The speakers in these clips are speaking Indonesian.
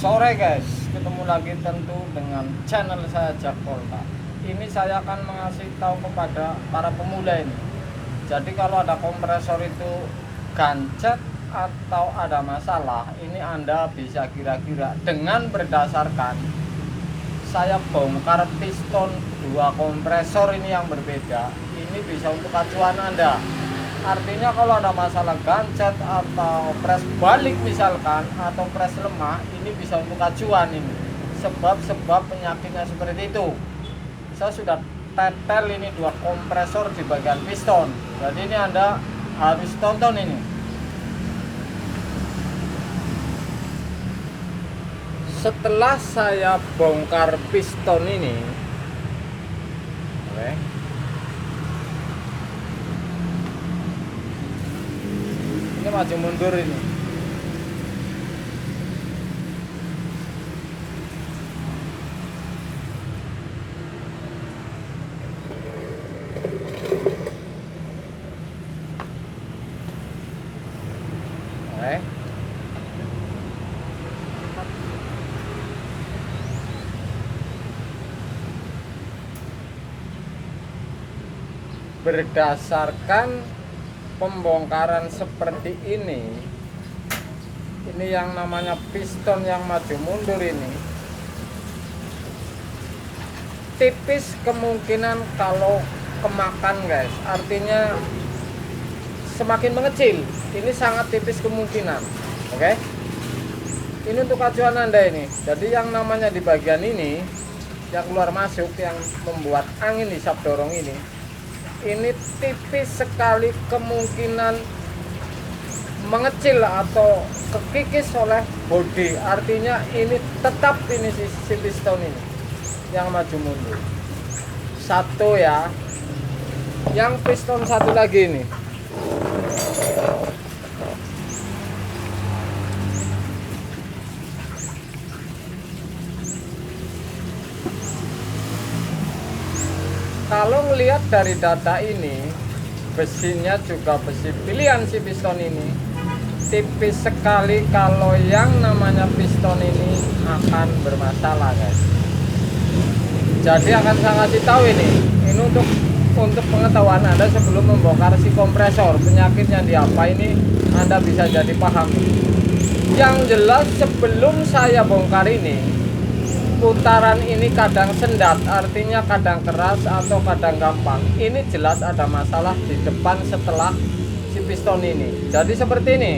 sore guys, ketemu lagi tentu dengan channel saya Jak Polta. Ini saya akan mengasih tahu kepada para pemula ini. Jadi kalau ada kompresor itu gancet atau ada masalah, ini Anda bisa kira-kira dengan berdasarkan saya bongkar piston dua kompresor ini yang berbeda. Ini bisa untuk acuan Anda. Artinya kalau ada masalah gancet atau pres balik misalkan atau pres lemah, ini bisa untuk acuan ini. Sebab penyakitnya seperti itu. Saya sudah tetel ini dua kompresor di bagian piston. Jadi ini Anda harus tonton ini. Setelah saya bongkar piston ini, oke. Ini maju mundur ini. Oke. Berdasarkan pembongkaran seperti ini yang namanya piston yang maju mundur ini tipis kemungkinan kalau kemakan guys, artinya semakin mengecil, ini sangat tipis kemungkinan. Oke, ini untuk acuan Anda ini. Jadi yang namanya di bagian ini yang keluar masuk yang membuat angin hisap dorong ini tipis sekali kemungkinan mengecil atau kekikis oleh bodi. Artinya ini tetap ini si piston ini yang maju mundur. Satu ya. Yang piston satu lagi ini. Kalau melihat dari data ini, besinya juga besi pilihan si piston ini tipis sekali. Kalau yang namanya piston ini akan bermasalah guys. Jadi akan saya kasih tahu ini untuk pengetahuan Anda sebelum membongkar si kompresor. Penyakitnya di apa ini Anda bisa jadi paham. Yang jelas sebelum saya bongkar ini, putaran ini kadang sendat, artinya kadang keras atau kadang gampang. Ini jelas ada masalah di depan setelah si piston ini. Jadi seperti ini.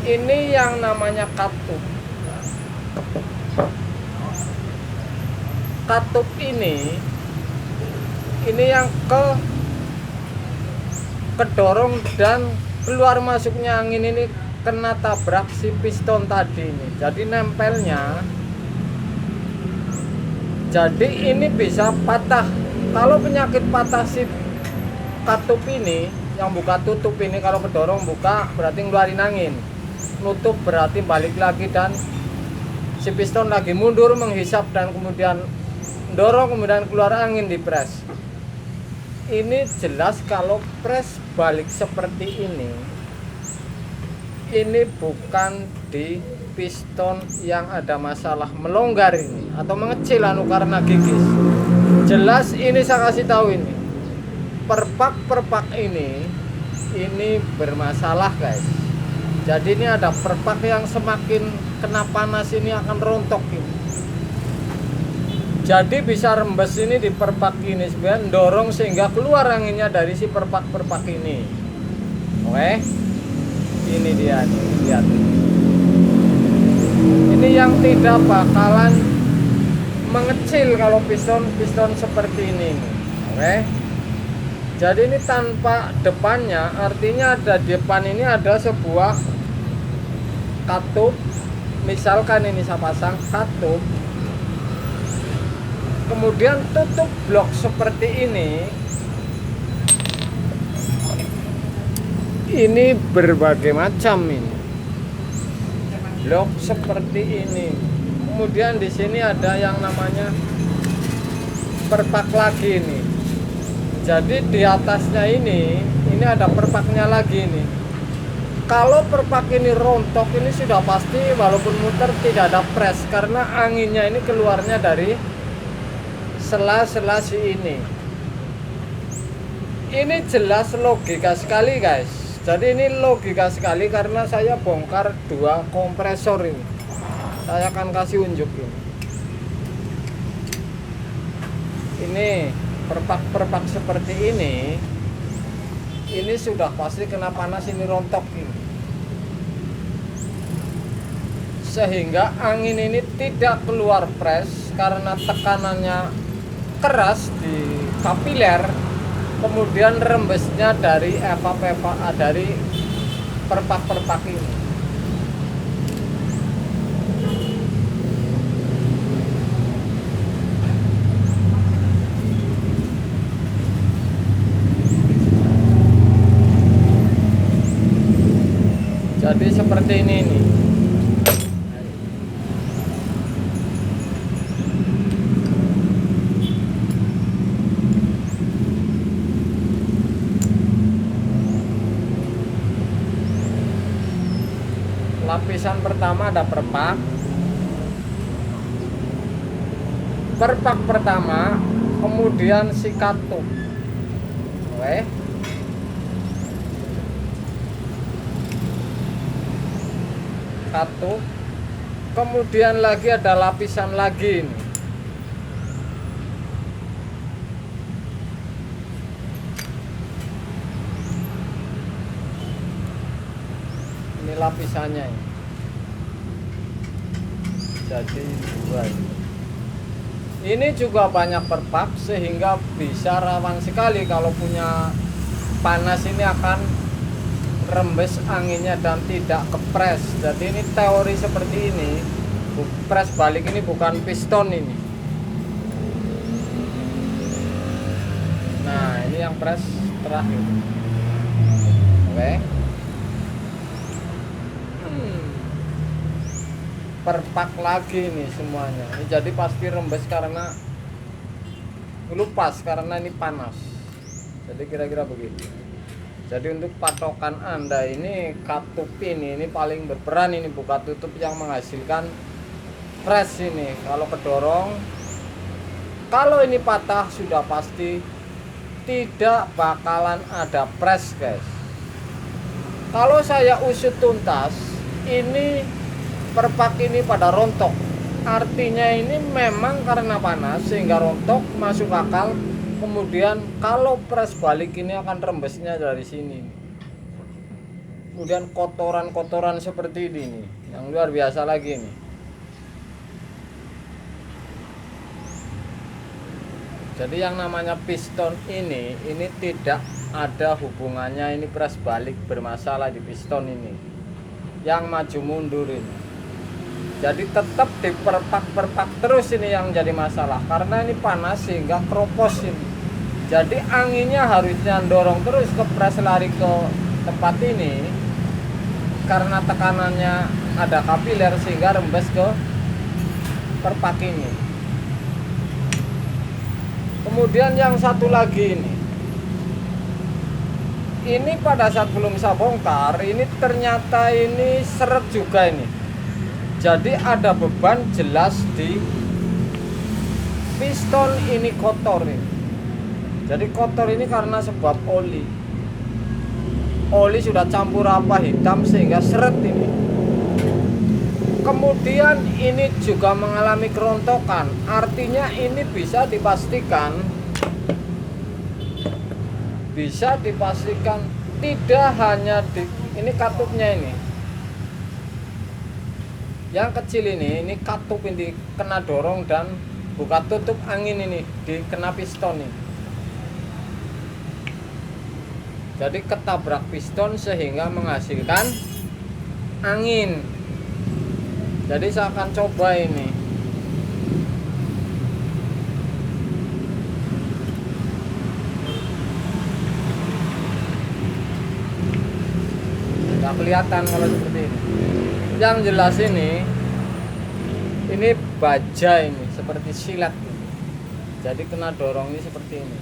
Ini yang namanya katup. Katup ini yang kedorong dan keluar masuknya angin ini kena tabrak si piston tadi ini. Jadi nempelnya. Jadi ini bisa patah. Kalau penyakit patah si katup ini, yang buka tutup ini, kalau kedorong buka berarti ngeluarin angin. Nutup berarti balik lagi dan si piston lagi mundur menghisap dan kemudian dorong, kemudian keluar angin di pres. Ini jelas kalau pres balik seperti ini bukan di piston yang ada masalah melonggar ini atau mengecil karena gigis. Jelas ini saya kasih tahu ini perpak ini bermasalah guys. Jadi ini ada perpak yang semakin kena panas ini akan rontok ini. Jadi bisa rembes ini di perpak ini sebenarnya dorong sehingga keluar anginnya dari si perpak ini. Oke. Ini dia nih, lihat. Ini yang tidak bakalan mengecil kalau piston seperti ini. Oke. Jadi ini tanpa depannya, artinya ada di depan ini ada sebuah katup. Misalkan ini saya pasang katup, kemudian tutup blok seperti ini berbagai macam ini. blok seperti ini. Kemudian di sini ada yang namanya perpak lagi ini. Jadi di atasnya ini ada perpaknya lagi ini. Kalau perpak ini rontok ini sudah pasti walaupun muter tidak ada press karena anginnya ini keluarnya dari sela-sela si ini. Ini jelas logika sekali guys. Jadi ini logika sekali karena saya bongkar dua kompresor ini. Saya akan kasih unjuk ini. Ini perpak-perpak seperti ini sudah pasti kena panas, ini rontok ini. Sehingga angin ini tidak keluar press karena tekanannya keras di kapiler, kemudian rembesnya dari dari perpak-perpak ini. Jadi seperti ini nih. Lapisan pertama ada perpak. Perpak pertama, kemudian si katup. Oke. Katup, kemudian lagi ada lapisan lagi ini. Ini lapisannya ini. Jadi dua ini juga banyak perpak sehingga bisa rawan sekali kalau punya panas ini akan rembes anginnya dan tidak kepres. Jadi ini teori seperti ini. Press balik ini bukan piston ini. Nah ini yang press terakhir. Oke. Perpak lagi nih semuanya. Ini jadi pasti rembes karena lupas karena ini panas. Jadi kira-kira begitu. Jadi untuk patokan Anda ini katup ini paling berperan, ini buka tutup yang menghasilkan press ini. Kalau kedorong, kalau ini patah sudah pasti tidak bakalan ada press guys. Kalau saya usut tuntas, ini perpak ini pada rontok. Artinya ini memang karena panas sehingga rontok, masuk akal. Kemudian kalau press balik ini akan rembesnya dari sini. Kemudian kotoran-kotoran seperti ini nih, yang luar biasa lagi nih. Jadi yang namanya piston ini tidak ada hubungannya, ini press balik bermasalah di piston ini. Yang maju mundur ini. Jadi tetap diperpak-perpak terus ini yang jadi masalah karena ini panas sehingga keropos ini. Jadi anginnya harusnya dorong terus ke press lari ke tempat ini karena tekanannya ada kapiler sehingga rembes ke perpak ini. Kemudian yang satu lagi ini pada saat belum saya bongkar ini ternyata ini seret juga ini. Jadi ada beban jelas di piston ini kotor ini. Jadi kotor ini karena sebab oli. Oli sudah campur apa hitam sehingga seret ini. Kemudian ini juga mengalami kerontokan. Artinya ini bisa dipastikan tidak hanya di ini katupnya ini. Yang kecil ini katup ini kena dorong dan buka tutup angin ini dikena piston ini. Jadi ketabrak piston sehingga menghasilkan angin. Jadi saya akan coba ini. Nggak kelihatan kalau seperti ini. Yang jelas ini baja ini seperti silet gitu. Jadi kena dorong ini seperti ini.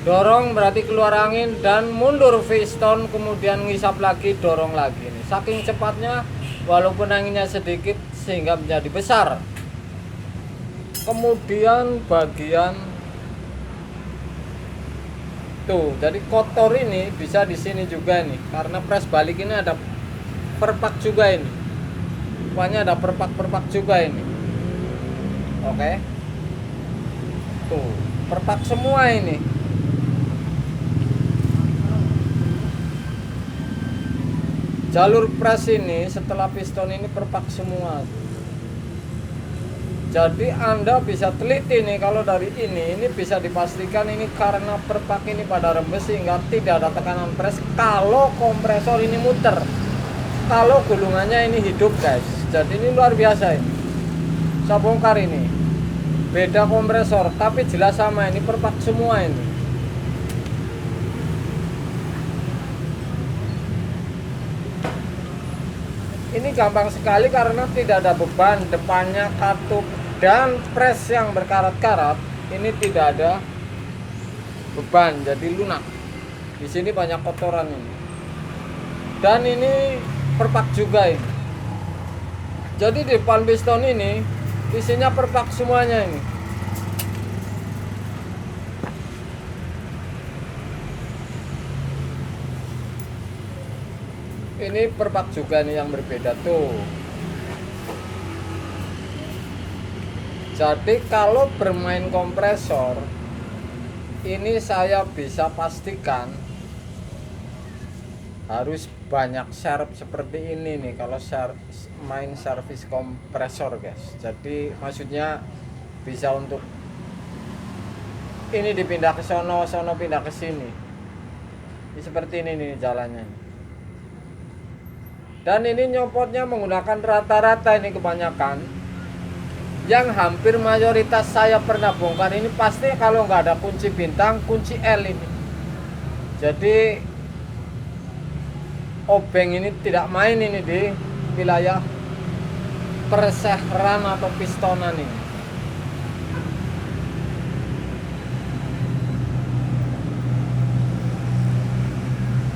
Dorong berarti keluar angin dan mundur piston, kemudian ngisap lagi, dorong lagi nih. Saking cepatnya walaupun anginnya sedikit sehingga menjadi besar. Kemudian bagian tuh, jadi kotor ini bisa di sini juga nih, karena pres balik ini ada perpak juga ini. Rupanya ada perpak-perpak juga ini. Oke. Tuh, perpak semua ini. Jalur pres ini setelah piston ini perpak semua. Jadi Anda bisa teliti nih, kalau dari ini bisa dipastikan ini karena perpak ini pada rembes sehingga tidak ada tekanan pres kalau kompresor ini muter. Kalau gulungannya ini hidup guys. Jadi ini luar biasa ini. Saya bongkar ini. Beda kompresor tapi jelas sama, ini perpak semua ini. Ini gampang sekali karena tidak ada beban, depannya katup dan pres yang berkarat-karat ini tidak ada beban, jadi lunak. Di sini banyak kotoran ini. Dan ini perpak juga ini. Jadi di depan piston ini isinya perpak semuanya ini. Ini perpak juga nih yang berbeda tuh. Jadi kalau bermain kompresor ini saya bisa pastikan harus banyak serep seperti ini nih kalau main servis kompresor guys. Jadi maksudnya bisa untuk ini dipindah ke sono pindah ke sini. Ini seperti ini nih jalannya. Dan ini nyopotnya menggunakan rata-rata ini kebanyakan. Yang hampir mayoritas saya pernah bongkar ini pasti kalau nggak ada kunci bintang, kunci L ini. Jadi obeng ini tidak main ini di wilayah perseheran atau pistonan ini.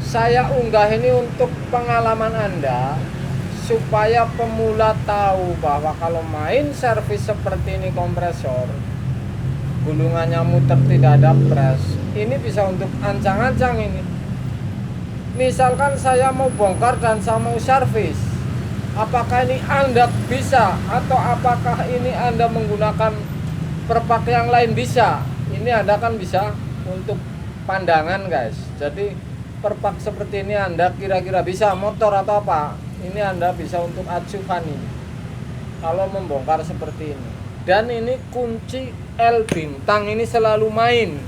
Saya unggah ini untuk pengalaman Anda supaya pemula tahu bahwa kalau main servis seperti ini kompresor gulungannya muter tidak ada pres, ini bisa untuk ancang-ancang ini. Misalkan saya mau bongkar dan saya mau servis, apakah ini Anda bisa atau apakah ini Anda menggunakan perpak yang lain bisa? Ini Anda kan bisa untuk pandangan guys. Jadi perpak seperti ini Anda kira-kira bisa motor atau apa, ini Anda bisa untuk acuan ini kalau membongkar seperti ini. Dan ini kunci L bintang ini selalu main,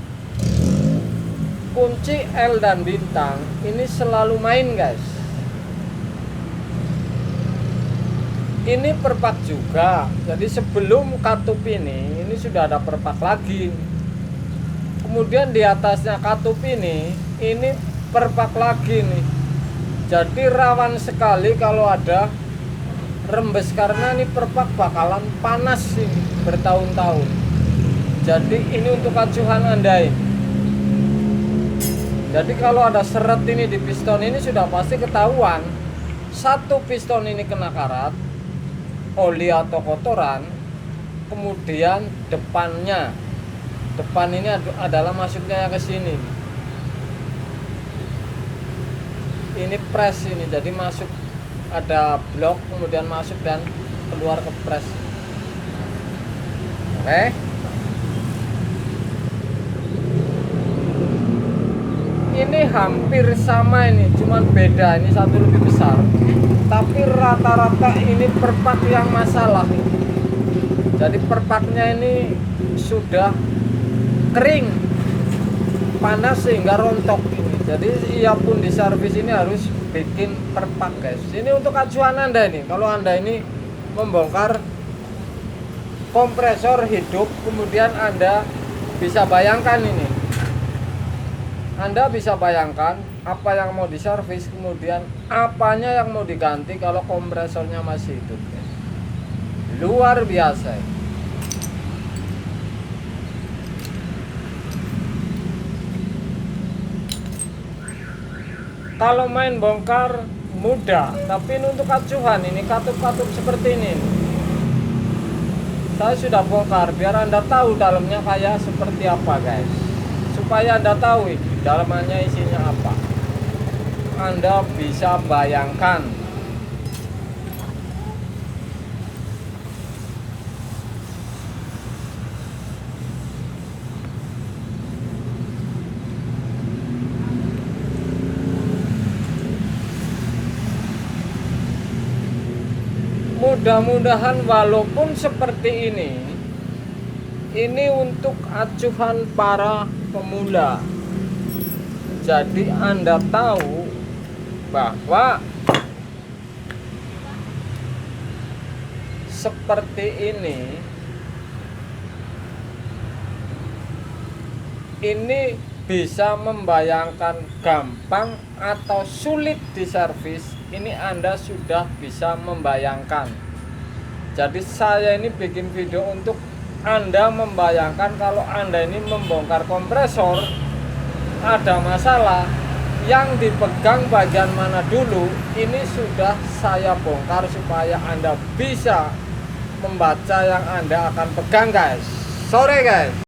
kunci L dan bintang ini selalu main guys. Ini perpak juga, jadi sebelum katup ini sudah ada perpak lagi. Kemudian di atasnya katup ini perpak lagi nih. Jadi rawan sekali kalau ada rembes karena ini perpak bakalan panas ini bertahun-tahun. Jadi ini untuk acuan Anda ini. Jadi kalau ada seret ini di piston ini sudah pasti ketahuan. Satu piston ini kena karat, oli atau kotoran. Kemudian depan ini adalah masuknya ke sini. Ini pres ini, jadi masuk ada blok kemudian masuk dan keluar ke pres. Oke. Ini hampir sama ini, cuman beda ini satu lebih besar. Tapi rata-rata ini perpak yang masalah ini. Jadi perpaknya ini sudah kering, panas sehingga rontok ini. Jadi ia pun di servis ini harus bikin perpak guys. Ini untuk acuan Anda ini. Kalau Anda ini membongkar kompresor hidup, kemudian Anda bisa bayangkan ini Anda bisa bayangkan apa yang mau diservis, kemudian apanya yang mau diganti kalau kompresornya masih hidup. Luar biasa. Kalau main bongkar mudah, tapi untuk acuhan ini katup-katup seperti ini. Saya sudah bongkar biar Anda tahu dalamnya kayak seperti apa, guys. Supaya Anda tahu ini dalamannya isinya apa. Anda bisa bayangkan. Mudah-mudahan walaupun seperti ini untuk acuhan para pemula. Jadi Anda tahu bahwa seperti ini bisa membayangkan gampang atau sulit diservis. Ini Anda sudah bisa membayangkan. Jadi saya ini bikin video untuk Anda membayangkan kalau Anda ini membongkar kompresor, ada masalah, yang dipegang bagian mana dulu, ini sudah saya bongkar supaya Anda bisa membaca yang Anda akan pegang, guys. Sore, guys.